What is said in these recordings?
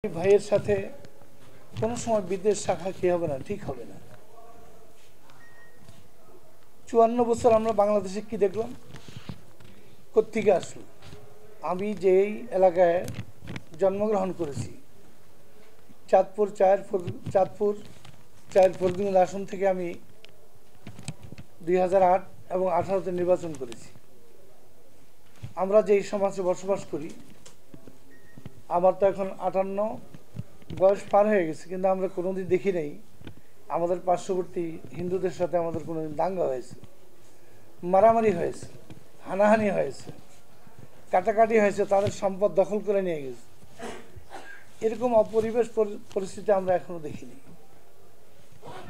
ভাইয়ের সাথে কোনো সময় বিদ্বেষ শাখা কি হবে না, ঠিক হবে না। 54 বছর আমরা বাংলাদেশে কি দেখলাম, কোত্থেকে আসলো। আমি যেই এলাকায় জন্মগ্রহণ করেছি, চাঁদপুর চার ফরদিনুল আসন থেকে আমি 2008 এবং 2018-তে নির্বাচন করেছি। আমরা যেই সমাজে বসবাস করি, আমার তো এখন 58 বয়স পার হয়ে গেছে, কিন্তু আমরা কোনোদিন দেখি নাই আমাদের পার্শ্ববর্তী হিন্দুদের সাথে আমাদের কোনোদিন দাঙ্গা হয়েছে, মারামারি হয়েছে, হানাহানি হয়েছে, কাটাকাটি হয়েছে, তাদের সম্পদ দখল করে নিয়ে গেছে। এরকম অপরিবেশ পরিস্থিতি আমরা এখনো দেখিনি।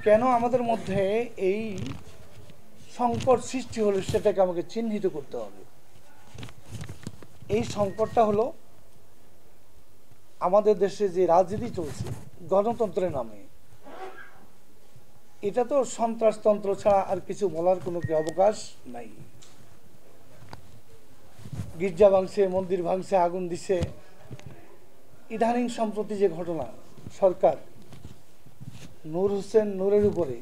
কেন আমাদের মধ্যে এই সংকট সৃষ্টি হলো, সেটাকে আমাকে চিহ্নিত করতে হবে। এই সংকটটা হলো আমাদের দেশে যে রাজনীতি চলছে গণতন্ত্রের নামে, এটা তো সন্ত্রাসতন্ত্র ছাড়া আর কিছু বলার কোনো অবকাশ নাই। গির্জা ভাঙছে, মন্দির ভাঙছে, আগুন দিছে। ইদানিং সম্প্রতি যে ঘটনা, সরকার নূর হোসেন নূরের উপরে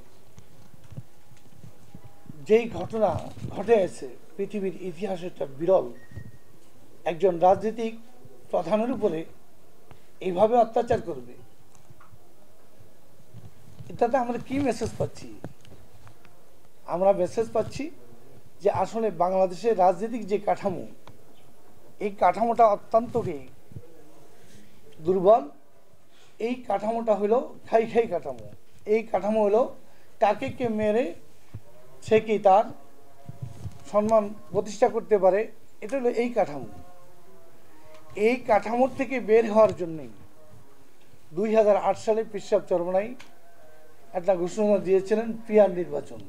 যেই ঘটনা ঘটে আছে, পৃথিবীর ইতিহাসে একটা বিরল। একজন রাজনৈতিক প্রধানের উপরে এইভাবে অত্যাচার করবে, এটাতে আমরা কি মেসেজ পাচ্ছি? আমরা মেসেজ পাচ্ছি যে আসলে বাংলাদেশের রাজনৈতিক যে কাঠামো, এই কাঠামোটা অত্যন্ত দুর্বল। এই কাঠামোটা হলো খাই কাঠামো। এই কাঠামো হলো কাকে কে মেরে সে কি তার সম্মান প্রতিষ্ঠা করতে পারে, এটা হলো এই কাঠামো। এই কাঠামোর থেকে বের হওয়ার জন্যই 2008 সালে পীর সাহেব চরমনাই একটা ঘোষণা দিয়েছিলেন, পিয়ার নির্বাচন।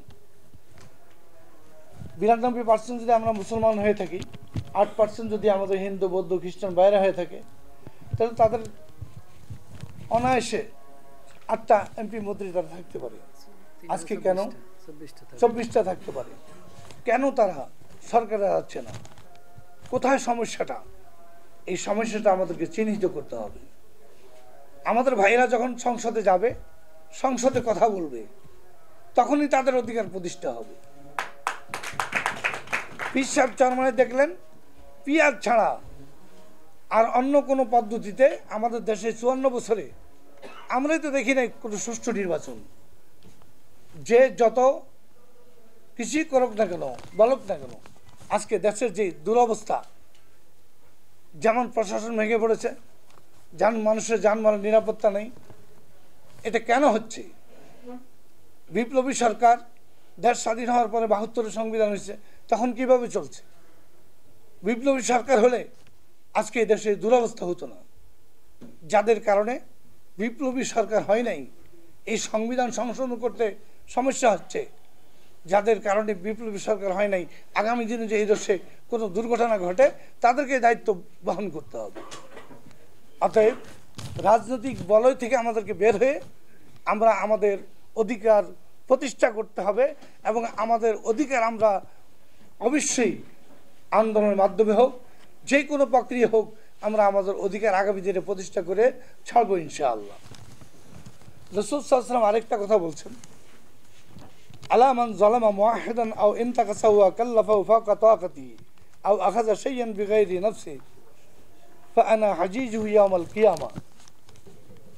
92% যদি আমরা মুসলমান হয়ে থাকি, 8% যদি আমাদের হিন্দু, বৌদ্ধ, খ্রিস্টান বাইরে হয়ে থাকে, তাহলে তাদের অনায়াসে 8টা এমপি মন্ত্রী তারা থাকতে পারে। আজকে কেন 24টা থাকতে পারে? কেন তারা সরকারে যাচ্ছে না? কোথায় সমস্যাটা? এই সমস্যাটা আমাদেরকে চিহ্নিত করতে হবে। আমাদের ভাইয়েরা যখন সংসদে যাবে, সংসদে কথা বলবে, তখনই তাদের অধিকার প্রতিষ্ঠা হবে। পীর সাহেব চরমনাই দেখলেন, পিয়ার ছাড়া আর অন্য কোনো পদ্ধতিতে আমাদের দেশে 54 বছরে আমরাই তো দেখি নাই কোনো সুষ্ঠু নির্বাচন। যে যত কিছুই করুক না কেন, বলুক না কেন, আজকে দেশের যে দুরবস্থা, যেমন প্রশাসন ভেঙে পড়েছে, মানুষের যানবাহনের নিরাপত্তা নেই, এটা কেন হচ্ছে? বিপ্লবী সরকার, দেশ স্বাধীন হওয়ার পরে 72 সংবিধান হয়েছে, তখন কিভাবে চলছে? বিপ্লবী সরকার হলে আজকে এই দেশে দুরবস্থা হতো না। যাদের কারণে বিপ্লবী সরকার হয় নাই, এই সংবিধান সংশোধন করতে সমস্যা হচ্ছে, যাদের কারণে বিপ্লবী সরকার হয় নাই, আগামী দিনে যে এই দেশে কোনো দুর্ঘটনা ঘটে, তাদেরকে দায়িত্ব বহন করতে হবে। অতএব রাজনৈতিক বলয় থেকে আমাদেরকে বের হয়ে আমরা আমাদের অধিকার প্রতিষ্ঠা করতে হবে, এবং আমাদের অধিকার আমরা অবশ্যই আন্দোলনের মাধ্যমে হোক, যে কোনো প্রক্রিয়া হোক, আমরা আমাদের অধিকার আগামী দিনে প্রতিষ্ঠা করে ছাড়বো ইনশাআল্লাহ। রাসূল সাল্লাল্লাহু আলাইহি ওয়াসাল্লাম আরেকটা কথা বলছেন, আলা মান যালামা মুআহিদান আও ইনতাকাসা ওয়া কাল্লাফাহু ফাওকা তাকাতিহি আও আখাযা শাইয়ান বিগাইরি নাফসিহি ফাআনা হাজিজুহু ইয়াউমাল কিয়ামা।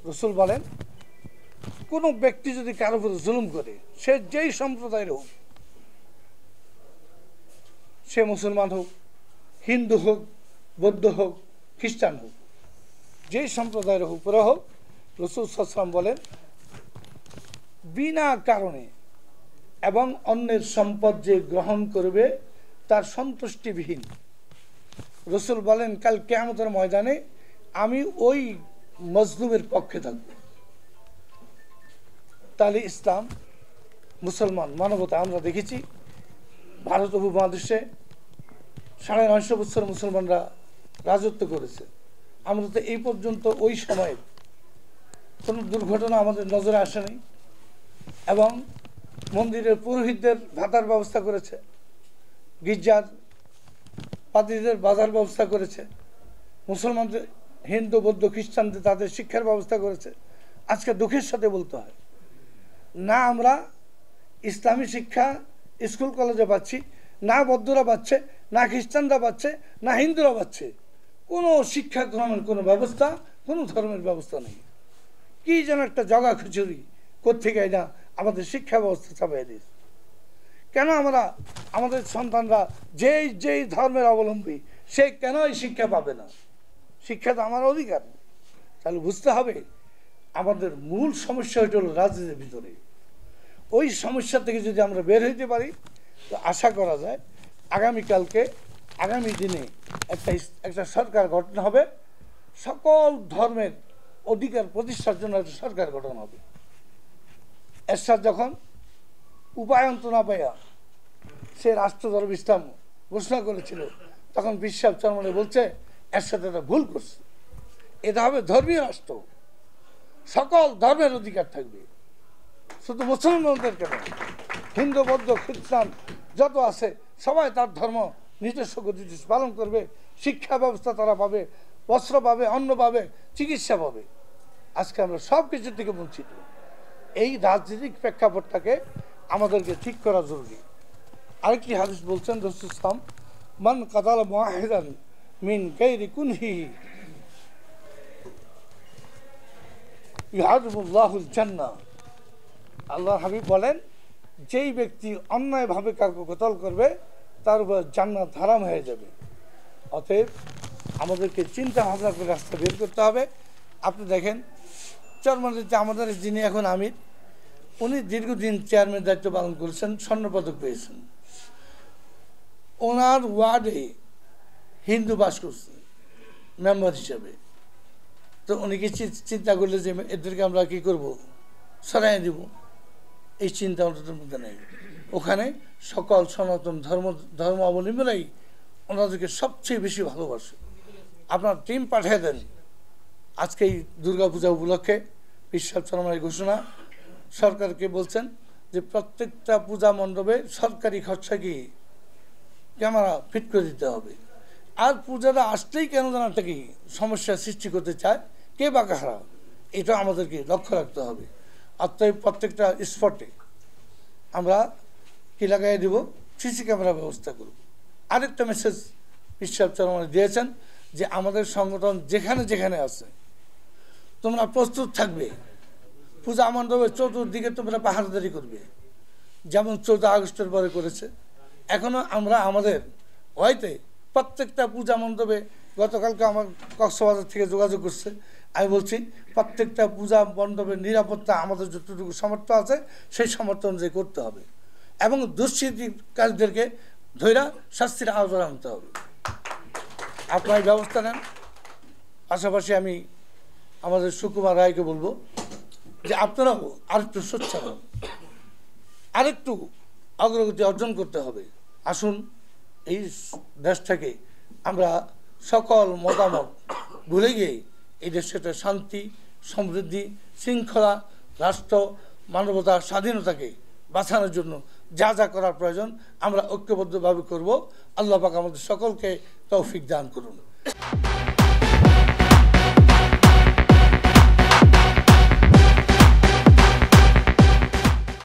রাসূল বলেন, কোনো ব্যক্তি যদি কারো উপর জুলুম করে, সে যেই সম্প্রদায়ের হোক, সে মুসলমান হোক, হিন্দু হোক, বৌদ্ধ হোক, খ্রিস্টান হোক, যেই সম্প্রদায়ের উপরে হোক, রাসূল সাল্লাল্লাহু আলাইহি ওয়াসাল্লাম বলেন, বিনা কারণে এবং অন্যের সম্পদ যে গ্রহণ করবে তার সন্তুষ্টিবিহীন, রাসূল বলেন কাল কিয়ামতের ময়দানে আমি ওই মজলুমের পক্ষে থাকব। তাহলে ইসলাম, মুসলমান, মানবতা আমরা দেখেছি ভারত উপমহাদেশে 950 বছর মুসলমানরা রাজত্ব করেছে। আমরা তো এই পর্যন্ত ওই সময়ের কোনো দুর্ঘটনা আমাদের নজরে আসেনি, এবং মন্দিরের পুরোহিতদের ভাতার ব্যবস্থা করেছে, গির্জার পাদ্রীদের বাজার ব্যবস্থা করেছে, মুসলমানদের হিন্দু বৌদ্ধ খ্রিস্টানদের তাদের শিক্ষার ব্যবস্থা করেছে। আজকে দুঃখের সাথে বলতে হয়, না আমরা ইসলামী শিক্ষা স্কুল কলেজে পাচ্ছি, না বৌদ্ধরা পাচ্ছে, না খ্রিস্টানরা পাচ্ছে, না হিন্দুরা পাচ্ছে। কোনো শিক্ষা গ্রহণের কোনো ব্যবস্থা, কোনো ধর্মের ব্যবস্থা নেই। কি যেন একটা জগা খিচুড়ি কোত্থেকে না আমাদের শিক্ষা ব্যবস্থা চাপিয়ে দিয়েছে। কেন আমরা আমাদের সন্তানরা যেই ধর্মের অবলম্বী সে কেন এই শিক্ষা পাবে না? শিক্ষা তো আমার অধিকার। তাহলে বুঝতে হবে আমাদের মূল সমস্যা হইতে হলো রাজনীতির ভিতরে। ওই সমস্যা থেকে যদি আমরা বের হইতে পারি তো আশা করা যায় আগামী দিনে একটা সরকার গঠন হবে, সকল ধর্মের অধিকার প্রতিষ্ঠার জন্য একটা সরকার গঠন হবে। এরশাদ যখন উপায়ন্ত না পাইয়া সে রাষ্ট্রধর্ম ইসলাম ঘোষণা করেছিল, তখন বিশ্বাস চরমনে বলছে এরশাদ একটা ভুল করছে, এটা হবে ধর্মীয় রাষ্ট্র, সকল ধর্মের অধিকার থাকবে, শুধু মুসলমানদের কেন, হিন্দু বৌদ্ধ খ্রিস্টান যত আছে সবাই তার ধর্ম নিজস্ব গতিতে পালন করবে, শিক্ষা ব্যবস্থা তারা পাবে, বস্ত্র পাবে, অন্ন পাবে, চিকিৎসা পাবে। আজকে আমরা সব কিছু থেকে বঞ্চিত। এই রাজনৈতিক প্রেক্ষাপটটাকে আমাদেরকে ঠিক করা জরুরি। আরেকটি হাদিস বলছেন রাসূল সাল্লাল্লাহু আলাইহি ওয়াসাল্লাম, মান কাতালা মুআহিদান মিন গায়রি কুনহি ইউহাদিবুল্লাহুল জান্নাহ। আল্লাহর হাবিব বলেন, যেই ব্যক্তি অন্যায়ভাবে কাউকে কতল করবে তার উপর জান্নাত হারাম হয়ে যাবে। অতএব আমাদেরকে চিন্তা ভাবনা করে রাস্তা বের করতে হবে। আপনি দেখেন চরমনাইতে আমাদের যিনি এখন আমির, উনি দীর্ঘদিন চেয়ারম্যান দায়িত্ব পালন করেছেন, স্বর্ণপদক পেয়েছেন। ওনার ওয়ার্ডে হিন্দু বাস করছে মেম্বার হিসাবে। তো উনি কি চিন্তা করলে যে এদেরকে আমরা কি করব, সরাই দিব? এই চিন্তা ওনাদের মধ্যে নেই। ওখানে সকল সনাতন ধর্মাবলম্বীরাই ওনাদেরকে সবচেয়ে বেশি ভালোবাসে। আপনার টিম পাঠিয়ে দেন। আজকে এই দুর্গাপূজা উপলক্ষে বিশ্বাস চরমানের ঘোষণা, সরকারকে বলছেন যে প্রত্যেকটা পূজা মণ্ডপে সরকারি খরচা কি ক্যামেরা ফিট করে দিতে হবে। আর পূজাটা আসলেই কেন যেন একটা কি সমস্যার সৃষ্টি করতে চায়, কে বা কারা, এটা আমাদেরকে লক্ষ্য রাখতে হবে। অতএব প্রত্যেকটা স্পটে আমরা কি লাগাই দেব, সিসি ক্যামেরা ব্যবস্থা করব। আরেকটা মেসেজ বিশ্বাস চরমানে দিয়েছেন যে আমাদের সংগঠন যেখানে যেখানে আছে তোমরা প্রস্তুত থাকবে, পূজা মণ্ডপের চতুর্দিকে তোমরা পাহারাদারি করবে, যেমন 14 আগস্টের পরে করেছে। এখনও আমরা আমাদের হয়তো প্রত্যেকটা পূজা মণ্ডপে, গতকালকে আমার কক্সবাজার থেকে যোগাযোগ করছে, আমি বলছি প্রত্যেকটা পূজা মণ্ডপের নিরাপত্তা আমাদের যতটুকু সামর্থ্য আছে সেই সামর্থ্য অনুযায়ী করতে হবে এবং দুষ্কৃতিকারীদেরকে ধৈরা শাস্তির আওতায় আনতে হবে। আপনার ব্যবস্থা নেন। পাশাপাশি আমি আমাদের সুকুমার রায়কে বলবো যে আপনারাও আরেকটু সোচ্চার হন, আরেকটু অগ্রগতি অর্জন করতে হবে। আসুন এই দেশটাকে আমরা সকল মতামত ভুলে গিয়ে এই দেশটা শান্তি, সমৃদ্ধি, শৃঙ্খলা, রাষ্ট্র, মানবতা, স্বাধীনতাকে বাঁচানোর জন্য যা যা করার প্রয়োজন আমরা ঐক্যবদ্ধভাবে করব। আল্লাহ পাক আমাদের সকলকে তৌফিক দান করুন।